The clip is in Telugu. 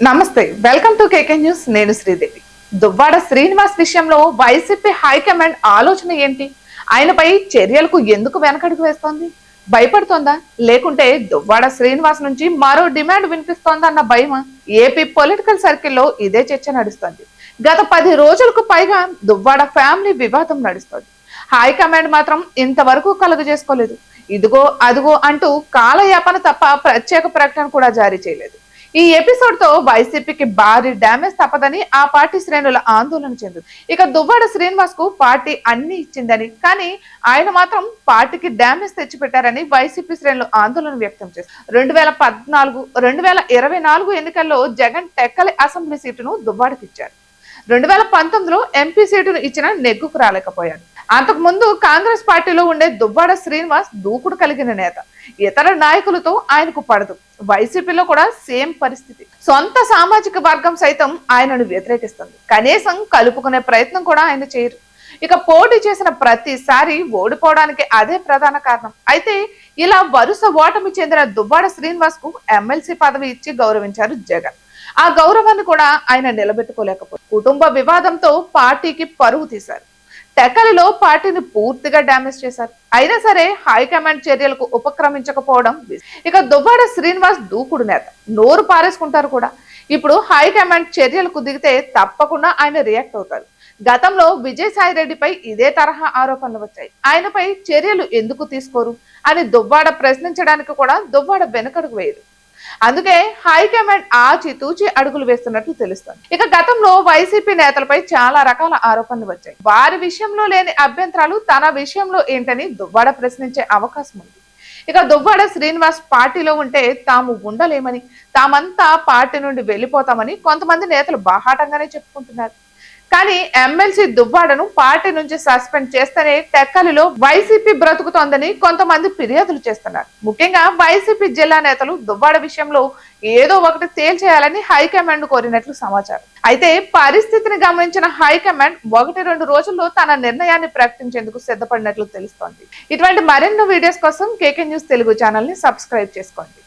నమస్తే, వెల్కమ్ టు కేకే న్యూస్. నేను శ్రీదేవి. దువ్వాడ శ్రీనివాస్ విషయంలో వైసీపీ హైకమాండ్ ఆలోచన ఏంటి? ఆయనపై చర్యలకు ఎందుకు వెనకడుగు వేస్తోంది? భయపడుతోందా, లేకుంటే దువ్వాడ శ్రీనివాస్ నుంచి మరో డిమాండ్ వినిపిస్తోందా అన్న భయమా? ఏపీ పొలిటికల్ సర్కిల్లో ఇదే చర్చ నడుస్తోంది. గత 10 రోజులకు పైగా దువ్వాడ ఫ్యామిలీ వివాదం నడుస్తోంది. హైకమాండ్ మాత్రం ఇంతవరకు కలుగు చేసుకోలేదు. ఇదిగో అదిగో అంటూ కాలయాపన తప్ప ప్రత్యేక ప్రకటన కూడా జారీ చేయలేదు. ఈ ఎపిసోడ్ తో వైసీపీకి భారీ డ్యామేజ్ తప్పదని ఆ పార్టీ శ్రేణుల ఆందోళన చెందుతుంది. ఇక దువ్వాడ శ్రీనివాస్ కు పార్టీ అన్ని ఇచ్చిందని, కానీ ఆయన మాత్రం పార్టీకి డ్యామేజ్ తెచ్చిపెట్టారని వైసీపీ శ్రేణులు ఆందోళన వ్యక్తం చేశారు. 2014, 2024 ఎన్నికల్లో జగన్ టెక్కలి అసెంబ్లీ సీటును దువ్వాడకి ఇచ్చారు. 2019లో ఎంపీ సీటును ఇచ్చిన నెగ్గుకు రాలేకపోయాడు. అంతకు ముందు కాంగ్రెస్ పార్టీలో ఉండే దువ్వాడ శ్రీనివాస్ దూకుడు కలిగిన నేత. ఇతర నాయకులతో ఆయనకు పడదు. వైసీపీలో కూడా సేమ్ పరిస్థితి. సొంత సామాజిక వర్గం సైతం ఆయనను వ్యతిరేకిస్తుంది. కనీసం కలుపుకునే ప్రయత్నం కూడా ఆయన చేయరు. ఇక పోటీ చేసిన ప్రతిసారి ఓడిపోవడానికి అదే ప్రధాన కారణం. అయితే ఇలా వరుస ఓటమి చెందిన దువ్వాడ శ్రీనివాస్ కు ఎమ్మెల్సీ పదవి ఇచ్చి గౌరవించారు జగన్. ఆ గౌరవాన్ని కూడా ఆయన నిలబెట్టుకోలేకపోయారు. కుటుంబ వివాదంతో పార్టీకి పరువు తీశారు. టెక్కలిలో పార్టీని పూర్తిగా డ్యామేజ్ చేశారు. అయినా సరే హైకమాండ్ చర్యలకు ఉపక్రమించకపోవడం. ఇక దువ్వాడ శ్రీనివాస్ దూకుడు నేత, నోరు పారేసుకుంటారు కూడా. ఇప్పుడు హైకమాండ్ చర్యలకు దిగితే తప్పకుండా ఆయన రియాక్ట్ అవుతారు. గతంలో విజయసాయి రెడ్డిపై ఇదే తరహా ఆరోపణలు వచ్చాయి. ఆయనపై చర్యలు ఎందుకు తీసుకోరు అని దువ్వాడ ప్రశ్నించడానికి కూడా దువ్వాడ వెనుకడుగు వేయరు. అందుకే హైకమాండ్ ఆచితూచి అడుగులు వేస్తున్నట్లు తెలుస్తుంది. ఇక గతంలో వైసీపీ నేతలపై చాలా రకాల ఆరోపణలు వచ్చాయి. వారి విషయంలో లేని అభ్యంతరాలు తన విషయంలో ఏంటని దువ్వాడ ప్రశ్నించే అవకాశం ఉంది. ఇక దువ్వాడ శ్రీనివాస్ పార్టీలో ఉంటే తాము ఉండలేమని, తామంతా పార్టీ నుండి వెళ్ళిపోతామని కొంతమంది నేతలు బాహాటంగానే చెప్పుకుంటున్నారు. కానీ ఎమ్మెల్సీ దువ్వాడను పార్టీ నుంచి సస్పెండ్ చేస్తేనే టెక్కలిలో వైసీపీ బ్రతుకుతోందని కొంతమంది ఫిర్యాదులు చేస్తున్నారు. ముఖ్యంగా వైసీపీ జిల్లా నేతలు దువ్వాడ విషయంలో ఏదో ఒకటి తేల్చేయాలని హైకమాండ్ కోరినట్లు సమాచారం. అయితే పరిస్థితిని గమనించిన హైకమాండ్ 1-2 రోజుల్లో తన నిర్ణయాన్ని ప్రకటించేందుకు సిద్ధపడినట్లు తెలుస్తోంది. ఇటువంటి మరెన్నో వీడియోస్ కోసం కేకే న్యూస్ తెలుగు ఛానల్ ని సబ్స్క్రైబ్ చేసుకోండి.